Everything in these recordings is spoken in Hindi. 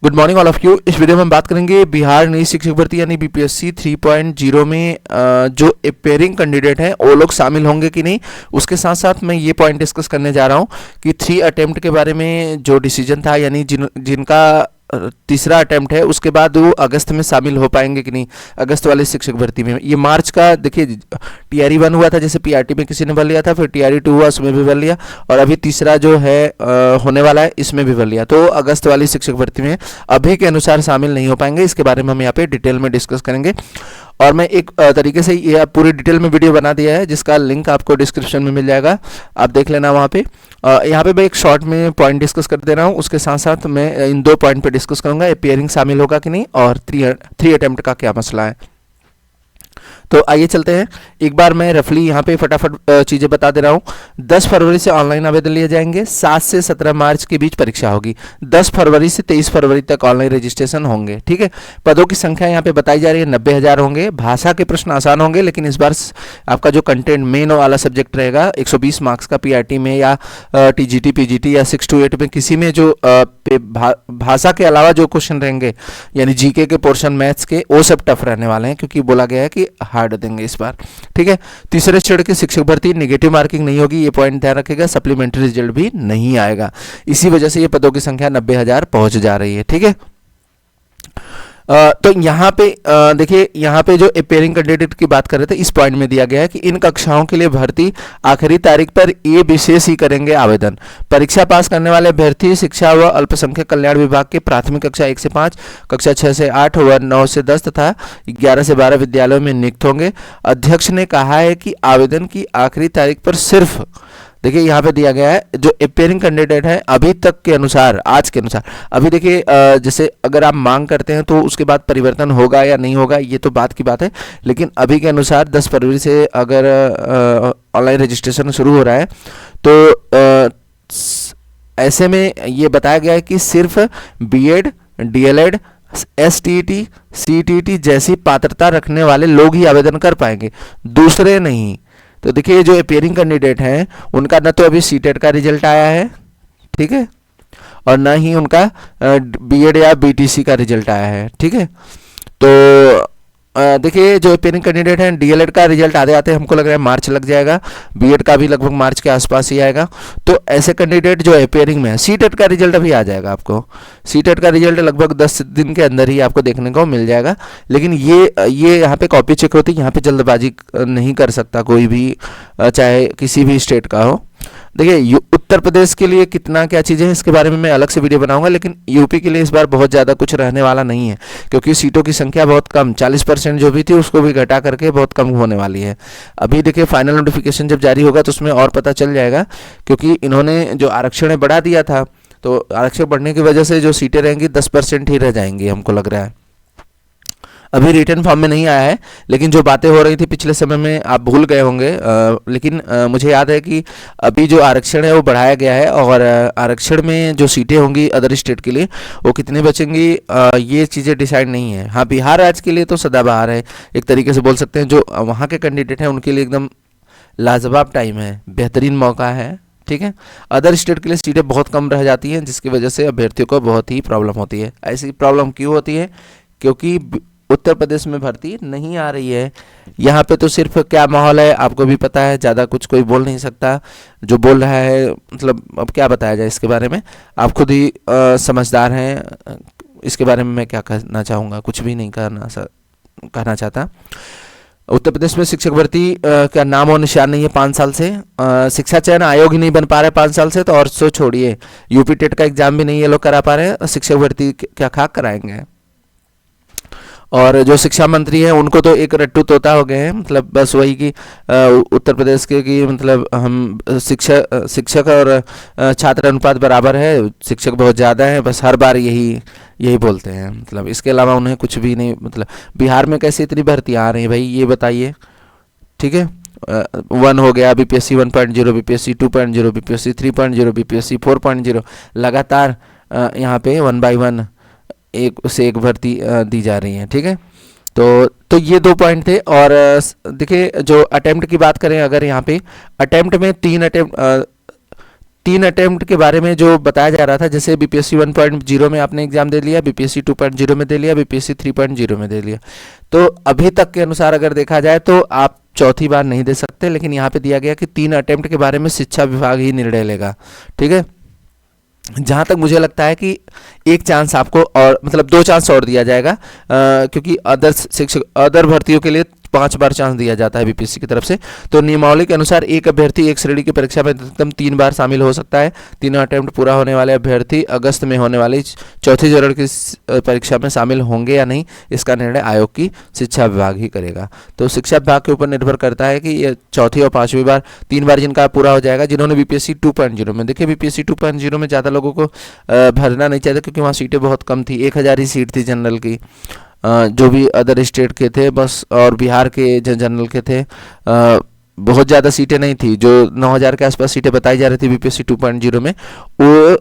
Good morning all of you. इस वीडियो में हम बात करेंगे बिहार नई शिक्षक भर्ती यानी बीपीएससी 3.0 में जो अपेयरिंग कैंडिडेट हैं वो लोग शामिल होंगे कि नहीं। उसके साथ साथ मैं ये पॉइंट डिस्कस करने जा रहा हूँ कि 3 अटेम्प्ट के बारे में जो डिसीजन था, यानी जिनका तीसरा अटेम्प्ट है उसके बाद वो अगस्त में शामिल हो पाएंगे कि नहीं अगस्त वाली शिक्षक भर्ती में। ये मार्च का देखिए टीआरई 1 हुआ था, जैसे पीआरटी में किसी ने भर लिया था, फिर टीआरई 2 हुआ उसमें भी भर लिया, और अभी तीसरा जो है होने वाला है इसमें भी भर लिया। तो अगस्त वाली शिक्षक भर्ती में अभी के अनुसार शामिल नहीं हो पाएंगे। इसके बारे में हम यहाँ पे डिटेल में डिस्कस करेंगे और मैं एक तरीके से ये पूरी डिटेल में वीडियो बना दिया है जिसका लिंक आपको डिस्क्रिप्शन में मिल जाएगा, आप देख लेना वहाँ पे। यहाँ पे मैं एक शॉर्ट में पॉइंट डिस्कस कर दे रहा हूँ, उसके साथ साथ मैं इन 2 पॉइंट पे डिस्कस करूँगा, अपेयरिंग शामिल होगा कि नहीं और 3 अटेम्प्ट का क्या मसला है। तो आइए चलते हैं। एक बार मैं रफली यहाँ पे फटाफट चीज़ें बता दे रहा हूँ। 10 फरवरी से ऑनलाइन आवेदन लिए जाएंगे, 7 से 17 मार्च के बीच परीक्षा होगी, 10 फरवरी से 23 फरवरी तक ऑनलाइन रजिस्ट्रेशन होंगे। ठीक है, पदों की संख्या यहाँ पे बताई जा रही है 90,000 होंगे। भाषा के प्रश्न आसान होंगे, लेकिन इस बार आपका जो कंटेंट मेन वाला सब्जेक्ट रहेगा 120 मार्क्स का पीआरटी में या टीजीटी पीजीटी या 6 to 8 में किसी में जो भाषा के अलावा जो क्वेश्चन रहेंगे यानी जीके के पोर्शन मैथ्स के वो सब टफ रहने वाले हैं, क्योंकि बोला गया है कि हार्ड देंगे इस बार। ठीक है, तीसरे श्रेणी की शिक्षक भर्ती नेगेटिव मार्किंग नहीं होगी, ये पॉइंट ध्यान रखिएगा। सप्लीमेंट्री रिजल्ट भी नहीं आएगा, इसी वजह से ये पदों की संख्या 90,000 पहुंच जा रही है। ठीक है, तो यहाँ पे देखिए, यहाँ पे जो अपेयरिंग कैंडिडेट की बात कर रहे थे इस पॉइंट में दिया गया है कि इन कक्षाओं के लिए भर्ती आखिरी तारीख पर ये विशेष ही करेंगे आवेदन। परीक्षा पास करने वाले अभ्यर्थी शिक्षा व अल्पसंख्यक कल्याण विभाग के प्राथमिक कक्षा 1 से 5, कक्षा 6 से 8 व 9 से 10 तथा 11 से 12 विद्यालयों में नियुक्त होंगे। अध्यक्ष ने कहा है कि आवेदन की आखिरी तारीख पर सिर्फ, देखिए यहाँ पे दिया गया है जो अपेयरिंग कैंडिडेट है अभी तक के अनुसार, आज के अनुसार, अभी देखिए जैसे अगर आप मांग करते हैं तो उसके बाद परिवर्तन होगा या नहीं होगा ये तो बात की बात है, लेकिन अभी के अनुसार 10 फरवरी से अगर ऑनलाइन रजिस्ट्रेशन शुरू हो रहा है तो ऐसे में ये बताया गया है कि सिर्फ बीएड, डीएलएड, एसटीईटी, सीटीईटी जैसी पात्रता रखने वाले लोग ही आवेदन कर पाएंगे, दूसरे नहीं। तो देखिए जो अपेयरिंग कैंडिडेट हैं उनका न तो अभी सीटेट का रिजल्ट आया है, ठीक है, और ना ही उनका बीएड या बीटीसी का रिजल्ट आया है। ठीक है, तो देखिए जो अपेयरिंग कैंडिडेट हैं डीएलएड का रिजल्ट आते आते हमको लग रहा है मार्च लग जाएगा, बीएड का भी लगभग मार्च के आसपास ही आएगा। तो ऐसे कैंडिडेट जो अपेयरिंग में है, सीटेट का रिजल्ट अभी आ जाएगा आपको, सीटेट का रिजल्ट लगभग 10 दिन के अंदर ही आपको देखने को मिल जाएगा। लेकिन ये यहाँ पे कॉपी चेक होती है, यहाँ पे जल्दबाजी नहीं कर सकता कोई भी, चाहे किसी भी स्टेट का हो। देखिए उत्तर प्रदेश के लिए कितना क्या चीज़ें हैं इसके बारे में मैं अलग से वीडियो बनाऊंगा, लेकिन यूपी के लिए इस बार बहुत ज़्यादा कुछ रहने वाला नहीं है, क्योंकि सीटों की संख्या बहुत कम, 40% जो भी थी उसको भी घटा करके बहुत कम होने वाली है। अभी देखिए फाइनल नोटिफिकेशन जब जारी होगा तो उसमें और पता चल जाएगा, क्योंकि इन्होंने जो आरक्षण बढ़ा दिया था तो आरक्षण बढ़ने की वजह से जो सीटें रहेंगी 10% ही रह जाएंगी हमको लग रहा है। अभी रिटर्न फॉर्म में नहीं आया है, लेकिन जो बातें हो रही थी पिछले समय में आप भूल गए होंगे, लेकिन मुझे याद है कि अभी जो आरक्षण है वो बढ़ाया गया है, और आरक्षण में जो सीटें होंगी अदर स्टेट के लिए वो कितनी बचेंगी ये चीज़ें डिसाइड नहीं है। हाँ, बिहार राज्य के लिए तो सदाबहार है, एक तरीके से बोल सकते हैं। जो वहाँ के कैंडिडेट हैं उनके लिए एकदम लाजवाब टाइम है, बेहतरीन मौका है। ठीक है, अदर स्टेट के लिए सीटें बहुत कम रह जाती हैं, जिसकी वजह से अभ्यर्थियों को बहुत ही प्रॉब्लम होती है। ऐसी प्रॉब्लम क्यों होती है? क्योंकि उत्तर प्रदेश में भर्ती नहीं आ रही है। यहाँ पे तो सिर्फ क्या माहौल है आपको भी पता है, ज़्यादा कुछ कोई बोल नहीं सकता। जो बोल रहा है मतलब अब क्या बताया जाए इसके बारे में, आप खुद ही समझदार हैं। इसके बारे में मैं क्या कहना चाहूँगा, कुछ भी नहीं कहना चाहता। उत्तर प्रदेश में शिक्षक भर्ती का नाम और निशान नहीं है 5 साल से। शिक्षा चयन आयोग ही नहीं बन पा रहे 5 साल से, तो और सो छोड़िए, यूपी टेट का एग्जाम भी नहीं ये लोग करा पा रहे हैं, शिक्षक भर्ती क्या खाक कराएंगे। और जो शिक्षा मंत्री हैं उनको तो एक रट्टू तोता हो गए हैं, मतलब बस वही कि उत्तर प्रदेश के कि मतलब हम शिक्षक और छात्र अनुपात बराबर है, शिक्षक बहुत ज़्यादा हैं, बस हर बार यही बोलते हैं। मतलब इसके अलावा उन्हें कुछ भी नहीं, मतलब बिहार में कैसे इतनी भर्तियाँ आ रही हैं भाई ये बताइए। ठीक है, 1 हो गया बीपीएससी 1.0, बीपीएससी 2.0, बीपीएससी 3.0, बीपीएससी 4.0, लगातार यहाँ पे 1 by 1 एक से एक भर्ती दी जा रही है। ठीक है, तो ये 2 पॉइंट थे। और देखिए जो अटेम्प्ट की बात करें, अगर यहाँ पे अटेम्प्ट में 3 अटेम्प्ट के बारे में जो बताया जा रहा था, जैसे बीपीएससी 1.0 में आपने एग्जाम दे लिया, बीपीएससी 2.0 में दे लिया, बीपीएससी 3.0 में दे लिया, तो अभी तक के अनुसार अगर देखा जाए तो आप चौथी बार नहीं दे सकते। लेकिन यहाँ पे दिया गया कि 3 अटेम्प्ट के बारे में शिक्षा विभाग ही निर्णय लेगा। ठीक है, जहाँ तक मुझे लगता है कि एक चांस आपको और मतलब 2 चांस और दिया जाएगा, क्योंकि अदर भर्तियों के लिए 5 बार चांस दिया जाता है बीपीएससी की तरफ से। तो नियमावली के अनुसार एक अभ्यर्थी एक श्रेणी की परीक्षा में अधिकतम 3 बार शामिल हो सकता है। 3 अटेम्प्ट पूरा होने वाले अभ्यर्थी अगस्त में होने वाली चौथी चरण की परीक्षा में शामिल होंगे या नहीं, इसका निर्णय आयोग की शिक्षा विभाग ही करेगा। तो शिक्षा विभाग के ऊपर निर्भर करता है कि ये चौथी और 5वीं बार 3 बार जिनका पूरा हो जाएगा। जिन्होंने बीपीएससी 2.0 में, देखिए बीपीएससी 2.0 में ज़्यादा लोगों को भरना नहीं चाहिए क्योंकि वहाँ सीटें बहुत कम थी, 1000 ही सीट थी जनरल की। जो भी अदर स्टेट के थे बस, और बिहार के जनरल के थे, बहुत ज़्यादा सीटें नहीं थी। जो 9000 के आसपास सीटें बताई जा रही थी बीपीएससी 2.0 में, वो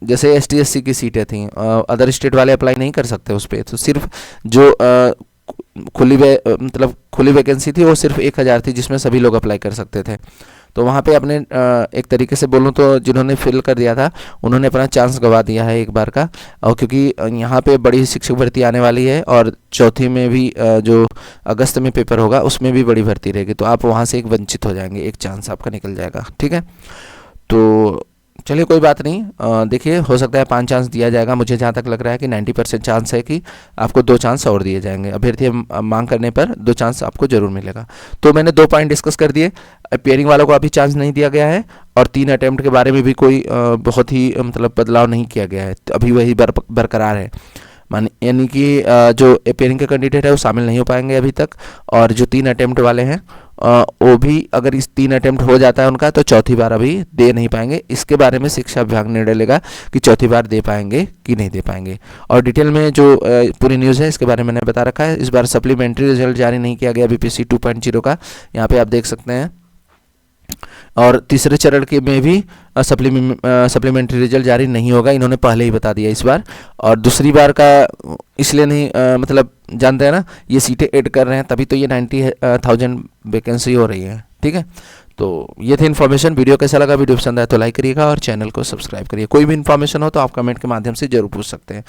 जैसे एसटी एससी की सीटें थी, अदर स्टेट वाले अप्लाई नहीं कर सकते उस पर। तो सिर्फ जो खुली वैकेंसी थी वो सिर्फ 1000 थी, जिसमें सभी लोग अप्लाई कर सकते थे। तो वहाँ पे अपने एक तरीके से बोलूँ तो जिन्होंने फिल कर दिया था उन्होंने अपना चांस गंवा दिया है एक बार का। और क्योंकि यहाँ पे बड़ी शिक्षक भर्ती आने वाली है और चौथी में भी जो अगस्त में पेपर होगा उसमें भी बड़ी भर्ती रहेगी, तो आप वहाँ से एक वंचित हो जाएंगे, एक चांस आपका निकल जाएगा। ठीक है, तो चलिए कोई बात नहीं, देखिए हो सकता है 5 चांस दिया जाएगा। मुझे जहाँ तक लग रहा है कि 90% चांस है कि आपको 2 चांस और दिए जाएंगे। अभ्यर्थी मांग करने पर 2 चांस आपको जरूर मिलेगा। तो मैंने 2 पॉइंट डिस्कस कर दिए। अपियरिंग वालों को अभी चांस नहीं दिया गया है और 3 अटेम्प्ट के बारे में भी कोई बहुत ही मतलब बदलाव नहीं किया गया है, अभी वही बरकरार है। यानी कि जो अपियरिंग के कैंडिडेट है वो शामिल नहीं हो पाएंगे अभी तक, और जो 3 अटेम्प्ट वाले हैं वो भी अगर इस 3 अटेम्प्ट हो जाता है उनका तो चौथी बार अभी दे नहीं पाएंगे। इसके बारे में शिक्षा विभाग निर्णय लेगा कि चौथी बार दे पाएंगे कि नहीं दे पाएंगे। और डिटेल में जो पूरी न्यूज़ है इसके बारे में मैंने बता रखा है। इस बार सप्लीमेंट्री रिजल्ट जारी नहीं किया गया बीपीएससी 2.0 का, यहाँ पे आप देख सकते हैं। और तीसरे चरण के में भी सप्लीमेंट्री रिजल्ट जारी नहीं होगा, इन्होंने पहले ही बता दिया इस बार। और दूसरी बार का इसलिए नहीं मतलब जानते हैं ना, ये सीटें ऐड कर रहे हैं तभी तो ये 90,000 वैकेंसी हो रही है। ठीक है, तो ये थी इन्फॉर्मेशन। वीडियो कैसा लगा, वीडियो पसंद आया तो लाइक करिएगा और चैनल को सब्सक्राइब करिए। कोई भी इन्फॉर्मेशन हो तो आप कमेंट के माध्यम से जरूर पूछ सकते हैं।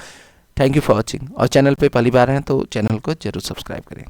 Thank you for watching. और चैनल पे पहली बार हैं तो चैनल को जरूर सब्सक्राइब करें।